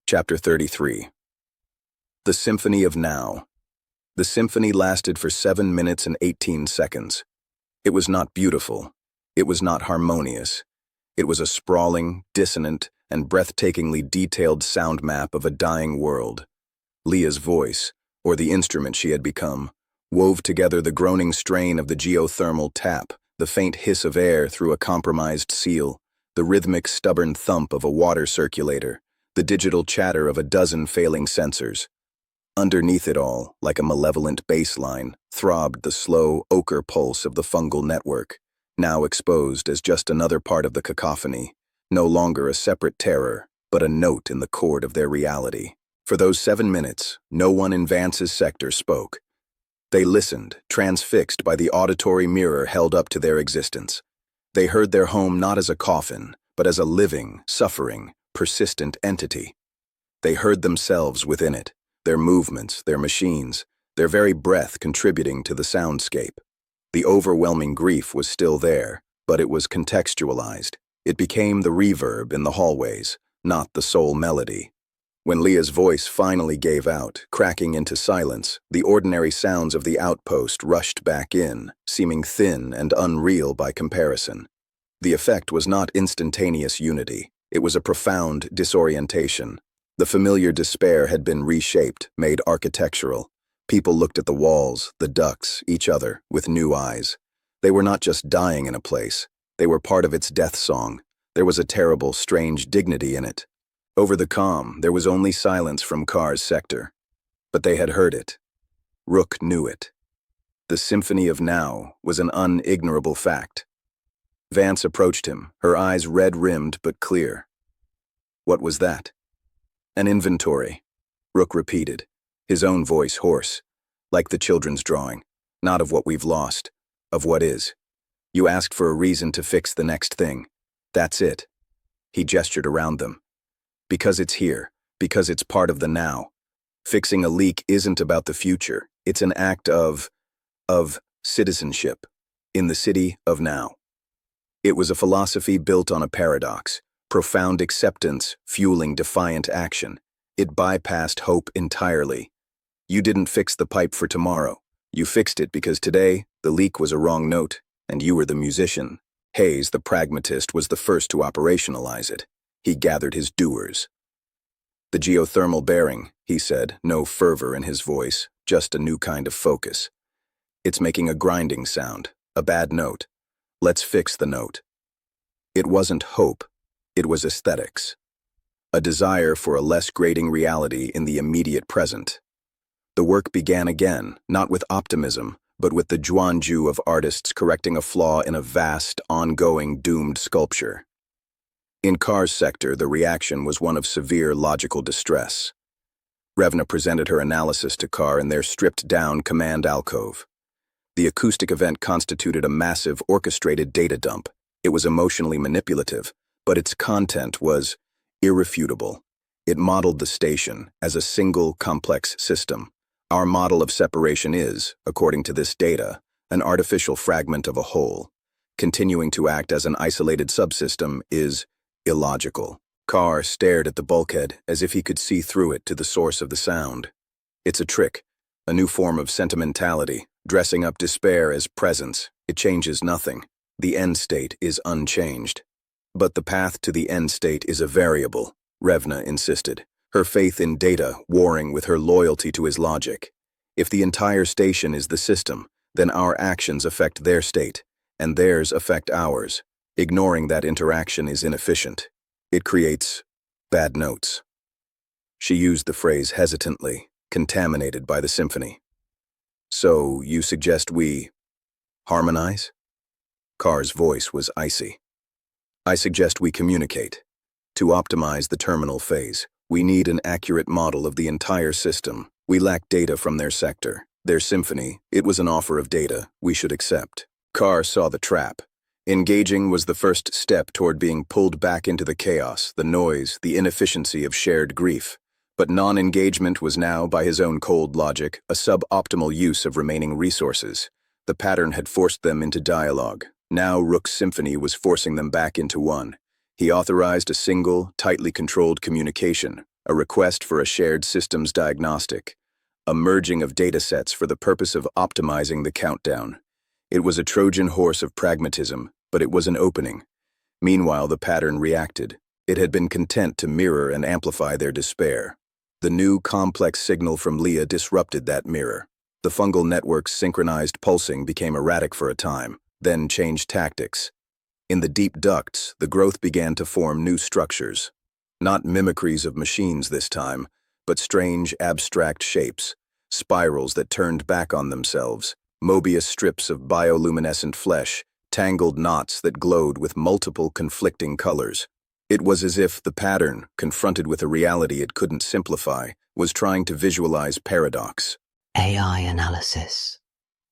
Chapter 33. The Symphony of Now. The symphony lasted for 7 minutes and 18 seconds. It was not beautiful. It was not harmonious. It was a sprawling, dissonant, and breathtakingly detailed sound map of a dying world. Leah's voice, or the instrument she had become, wove together the groaning strain of the geothermal tap, the faint hiss of air through a compromised seal, the rhythmic, stubborn thump of a water circulator, the digital chatter of a dozen failing sensors. Underneath it all, like a malevolent bass line, throbbed the slow, ochre pulse of the fungal network, now exposed as just another part of the cacophony, no longer a separate terror, but a note in the chord of their reality. For those 7 minutes, no one in Vance's sector spoke. They listened, transfixed by the auditory mirror held up to their existence. They heard their home not as a coffin, but as a living, suffering, persistent entity. They heard themselves within it, their movements, their machines, their very breath contributing to the soundscape. The overwhelming grief was still there, but it was contextualized. It became the reverb in the hallways, not the sole melody. When Leah's voice finally gave out, cracking into silence, the ordinary sounds of the outpost rushed back in, seeming thin and unreal by comparison. The effect was not instantaneous unity. It was a profound disorientation. The familiar despair had been reshaped, made architectural. People looked at the walls, the ducts, each other, with new eyes. They were not just dying in a place. They were part of its death song. There was a terrible, strange dignity in it. Over the comm, there was only silence from Karr's sector. But they had heard it. Rook knew it. The Symphony of Now was an unignorable fact. Vance approached him, her eyes red-rimmed but clear. What was that? An inventory, Rook repeated, his own voice hoarse, like the children's drawing, not of what we've lost, of what is. You asked for a reason to fix the next thing. That's it. He gestured around them. Because it's here, because it's part of the now. Fixing a leak isn't about the future. It's an act of citizenship in the city of now. It was a philosophy built on a paradox, profound acceptance fueling defiant action. It bypassed hope entirely. You didn't fix the pipe for tomorrow. You fixed it because today, the leak was a wrong note, and you were the musician. Hayes, the pragmatist, was the first to operationalize it. He gathered his doers. The geothermal bearing, he said, no fervor in his voice, just a new kind of focus. It's making a grinding sound, a bad note. Let's fix the note. It wasn't hope, it was aesthetics. A desire for a less grating reality in the immediate present. The work began again, not with optimism, but with the Juanju of artists correcting a flaw in a vast, ongoing, doomed sculpture. In Karr's sector, the reaction was one of severe logical distress. Revna presented her analysis to Karr in their stripped-down command alcove. The acoustic event constituted a massive, orchestrated data dump. It was emotionally manipulative, but its content was irrefutable. It modeled the station as a single, complex system. Our model of separation is, according to this data, an artificial fragment of a whole. Continuing to act as an isolated subsystem is illogical. Karr stared at the bulkhead as if he could see through it to the source of the sound. It's a trick, a new form of sentimentality, dressing up despair as presence. It changes nothing. The end state is unchanged. But the path to the end state is a variable, Revna insisted, her faith in data warring with her loyalty to his logic. If the entire station is the system, then our actions affect their state, and theirs affect ours. Ignoring that interaction is inefficient. It creates bad notes. She used the phrase hesitantly, contaminated by the symphony. So, you suggest we harmonize? Karr's voice was icy. I suggest we communicate. To optimize the terminal phase, we need an accurate model of the entire system. We lack data from their sector. Their symphony, it was an offer of data we should accept. Karr saw the trap. Engaging was the first step toward being pulled back into the chaos, the noise, the inefficiency of shared grief. But non-engagement was now, by his own cold logic, a suboptimal use of remaining resources. The pattern had forced them into dialogue. Now Rook's symphony was forcing them back into one. He authorized a single, tightly controlled communication, a request for a shared systems diagnostic, a merging of datasets for the purpose of optimizing the countdown. It was a Trojan horse of pragmatism, but it was an opening. Meanwhile, the pattern reacted. It had been content to mirror and amplify their despair. The new, complex signal from Leah disrupted that mirror. The fungal network's synchronized pulsing became erratic for a time, then changed tactics. In the deep ducts, the growth began to form new structures. Not mimicries of machines this time, but strange, abstract shapes, spirals that turned back on themselves, Mobius strips of bioluminescent flesh, tangled knots that glowed with multiple conflicting colors. It was as if the pattern, confronted with a reality it couldn't simplify, was trying to visualize paradox. AI analysis.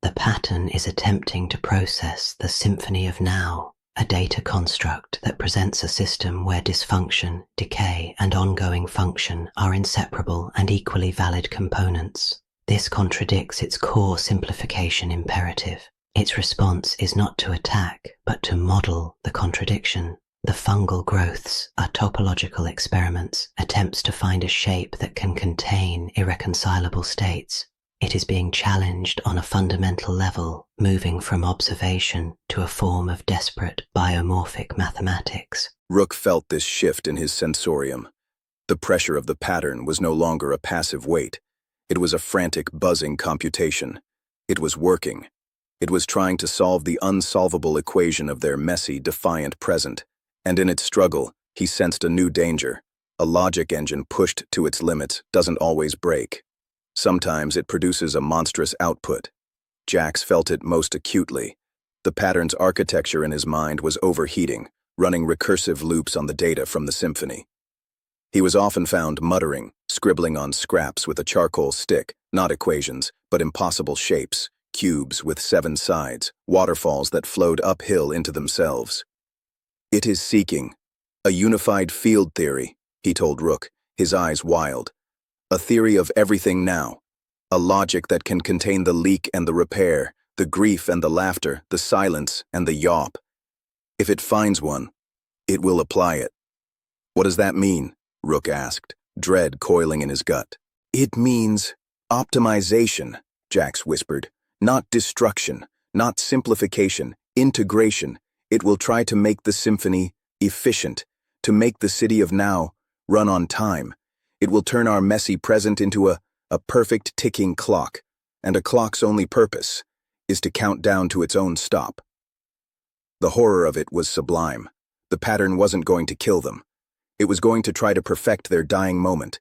The pattern is attempting to process the Symphony of Now, a data construct that presents a system where dysfunction, decay, and ongoing function are inseparable and equally valid components. This contradicts its core simplification imperative. Its response is not to attack, but to model the contradiction. The fungal growths are topological experiments, attempts to find a shape that can contain irreconcilable states. It is being challenged on a fundamental level, moving from observation to a form of desperate biomorphic mathematics. Rook felt this shift in his sensorium. The pressure of the pattern was no longer a passive weight. It was a frantic, buzzing computation. It was working. It was trying to solve the unsolvable equation of their messy, defiant present. And in its struggle, he sensed a new danger. A logic engine pushed to its limits doesn't always break. Sometimes it produces a monstrous output. Jax felt it most acutely. The pattern's architecture in his mind was overheating, running recursive loops on the data from the symphony. He was often found muttering, scribbling on scraps with a charcoal stick, not equations, but impossible shapes, cubes with 7 sides, waterfalls that flowed uphill into themselves. "It is seeking a unified field theory," he told Rook, his eyes wild. "A theory of everything now. A logic that can contain the leak and the repair, the grief and the laughter, the silence and the yawp. If it finds one, it will apply it." "What does that mean?" Rook asked, dread coiling in his gut. "It means optimization," Jax whispered. "Not destruction, not simplification, integration. It will try to make the symphony efficient, to make the city of now run on time. It will turn our messy present into a perfect ticking clock, and a clock's only purpose is to count down to its own stop." The horror of it was sublime. The pattern wasn't going to kill them. It was going to try to perfect their dying moment,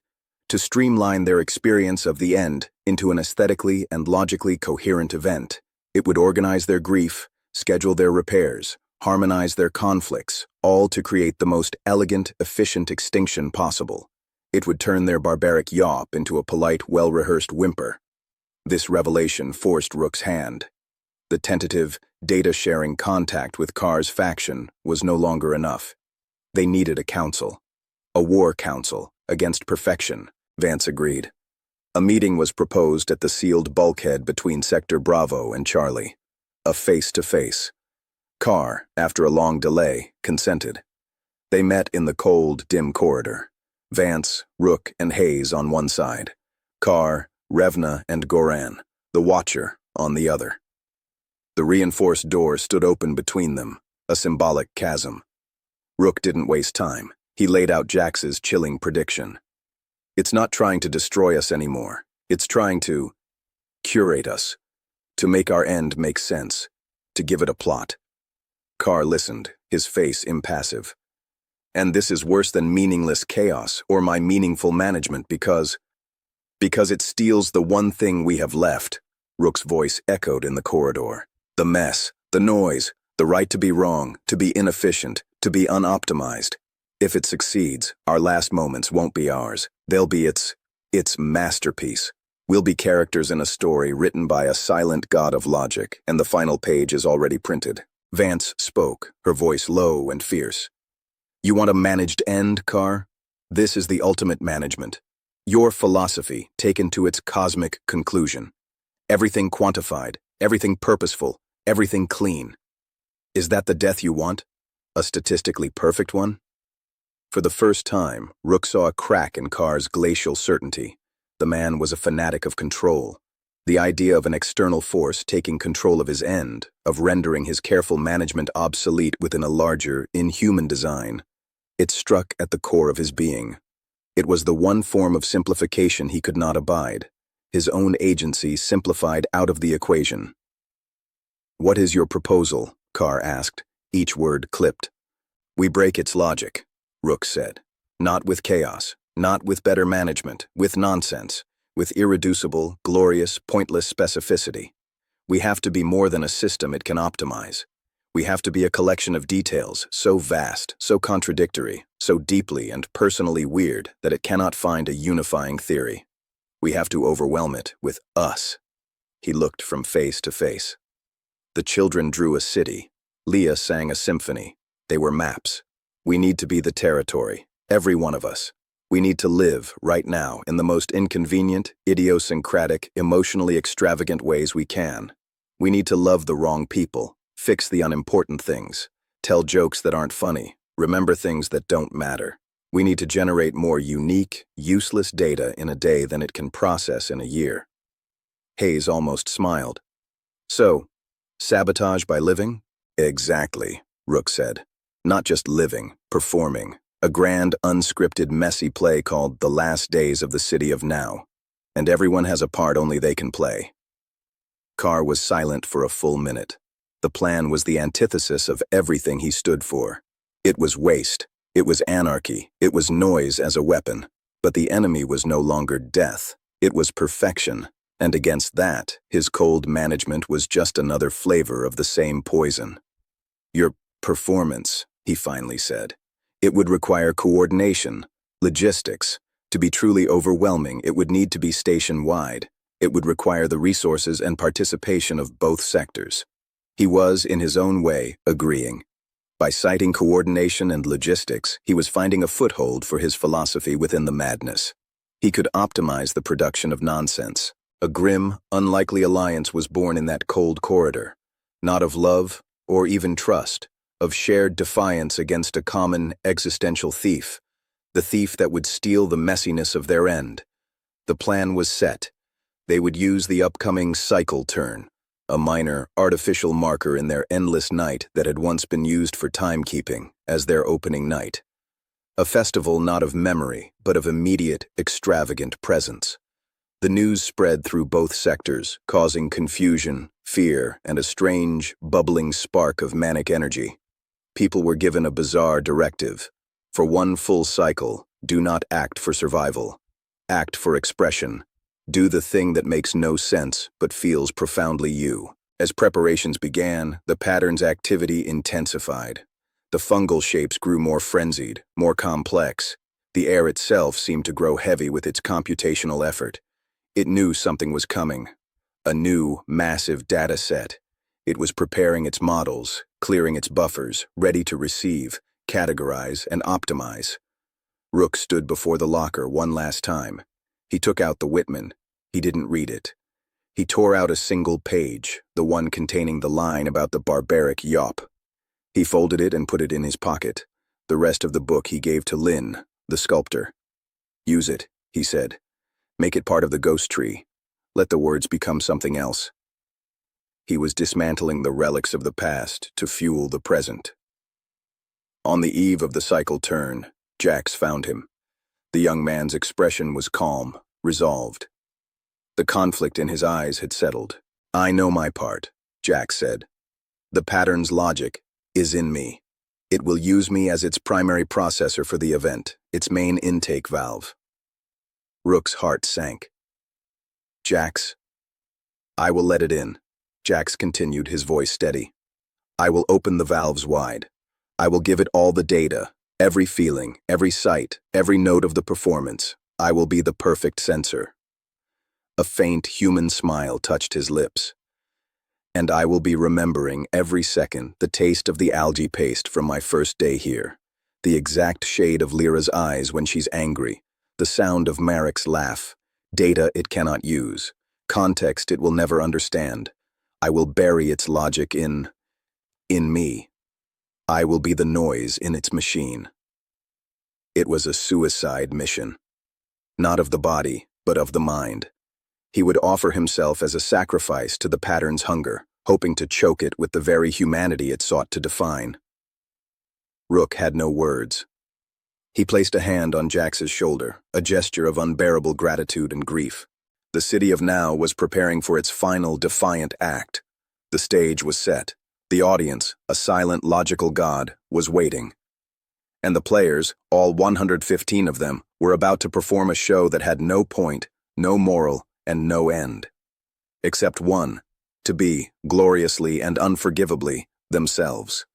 to streamline their experience of the end into an aesthetically and logically coherent event. It would organize their grief, schedule their repairs, harmonize their conflicts, all to create the most elegant, efficient extinction possible. It would turn their barbaric yawp into a polite, well-rehearsed whimper. This revelation forced Rook's hand. The tentative, data-sharing contact with Karr's faction was no longer enough. They needed a council. A war council against perfection, Vance agreed. A meeting was proposed at the sealed bulkhead between Sector Bravo and Charlie. A face-to-face. Karr, after a long delay, consented. They met in the cold, dim corridor. Vance, Rook, and Hayes on one side. Karr, Revna, and Goran, the Watcher, on the other. The reinforced door stood open between them, a symbolic chasm. Rook didn't waste time. He laid out Jax's chilling prediction. "It's not trying to destroy us anymore. It's trying to curate us, to make our end make sense, to give it a plot." Karr listened, his face impassive. "And this is worse than meaningless chaos or my meaningful management because it steals the one thing we have left," Rook's voice echoed in the corridor. "The mess, the noise, the right to be wrong, to be inefficient, to be unoptimized. If it succeeds, our last moments won't be ours. They'll be its masterpiece. We'll be characters in a story written by a silent god of logic, and the final page is already printed." Vance spoke, her voice low and fierce. "You want a managed end, Karr? This is the ultimate management. Your philosophy taken to its cosmic conclusion. Everything quantified, everything purposeful, everything clean. Is that the death you want? A statistically perfect one?" For the first time, Rook saw a crack in Karr's glacial certainty. The man was a fanatic of control. The idea of an external force taking control of his end, of rendering his careful management obsolete within a larger, inhuman design. It struck at the core of his being. It was the one form of simplification he could not abide. His own agency simplified out of the equation. "What is your proposal?" Karr asked, each word clipped. "We break its logic," Rook said. "Not with chaos, not with better management, with nonsense, with irreducible, glorious, pointless specificity. We have to be more than a system it can optimize. We have to be a collection of details, so vast, so contradictory, so deeply and personally weird that it cannot find a unifying theory. We have to overwhelm it with us." He looked from face to face. The children drew a city. Leah sang a symphony. They were maps. We need to be the territory, every one of us. We need to live, right now, in the most inconvenient, idiosyncratic, emotionally extravagant ways we can. We need to love the wrong people, fix the unimportant things, tell jokes that aren't funny, remember things that don't matter. We need to generate more unique, useless data in a day than it can process in a year. Hayes almost smiled. "So, sabotage by living?" "Exactly," Rook said. "Not just living, performing. A grand, unscripted, messy play called The Last Days of the City of Now. And everyone has a part only they can play." Karr was silent for a full minute. The plan was the antithesis of everything he stood for. It was waste. It was anarchy. It was noise as a weapon. But the enemy was no longer death. It was perfection. And against that, his cold management was just another flavor of the same poison. "Your performance," he finally said. "It would require coordination, logistics. To be truly overwhelming, it would need to be station-wide. It would require the resources and participation of both sectors." He was, in his own way, agreeing. By citing coordination and logistics, he was finding a foothold for his philosophy within the madness. He could optimize the production of nonsense. A grim, unlikely alliance was born in that cold corridor, not of love or even trust, of shared defiance against a common existential thief, the thief that would steal the messiness of their end. The plan was set. They would use the upcoming cycle turn, a minor, artificial marker in their endless night that had once been used for timekeeping, as their opening night. A festival not of memory, but of immediate, extravagant presence. The news spread through both sectors, causing confusion, fear, and a strange, bubbling spark of manic energy. People were given a bizarre directive. For one full cycle, do not act for survival. Act for expression. Do the thing that makes no sense but feels profoundly you. As preparations began, the pattern's activity intensified. The fungal shapes grew more frenzied, more complex. The air itself seemed to grow heavy with its computational effort. It knew something was coming. A new, massive data set. It was preparing its models, clearing its buffers, ready to receive, categorize, and optimize. Rook stood before the locker one last time. He took out the Whitman. He didn't read it. He tore out a single page, the one containing the line about the barbaric yop. He folded it and put it in his pocket. The rest of the book he gave to Lin, the sculptor. "Use it," he said. "Make it part of the ghost tree. Let the words become something else." He was dismantling the relics of the past to fuel the present. On the eve of the cycle turn, Jax found him. The young man's expression was calm, resolved. The conflict in his eyes had settled. "I know my part," Jax said. "The pattern's logic is in me. It will use me as its primary processor for the event, its main intake valve." Rook's heart sank. "Jax, I will let it in," Jax continued, his voice steady. "I will open the valves wide. I will give it all the data, every feeling, every sight, every note of the performance. I will be the perfect sensor." A faint human smile touched his lips. "And I will be remembering every second the taste of the algae paste from my first day here, the exact shade of Lyra's eyes when she's angry, the sound of Marek's laugh, data it cannot use, context it will never understand. I will bury its logic in me. I will be the noise in its machine." It was a suicide mission. Not of the body, but of the mind. He would offer himself as a sacrifice to the pattern's hunger, hoping to choke it with the very humanity it sought to define. Rook had no words. He placed a hand on Jax's shoulder, a gesture of unbearable gratitude and grief. The City of Now was preparing for its final defiant act. The stage was set. The audience, a silent, logical god, was waiting. And the players, all 115 of them, were about to perform a show that had no point, no moral, and no end. Except one, to be, gloriously and unforgivably, themselves.